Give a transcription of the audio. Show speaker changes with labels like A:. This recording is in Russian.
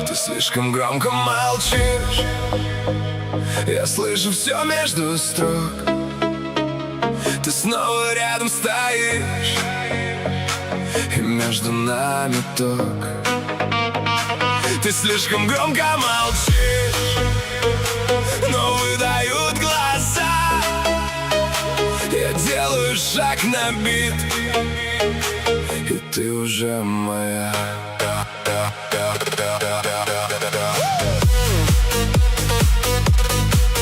A: Ты слишком громко молчишь, я слышу все между строк. Ты снова рядом стоишь, и между нами ток. Ты слишком громко молчишь, но выдают глаза. Я делаю шаг на бит, и ты уже моя.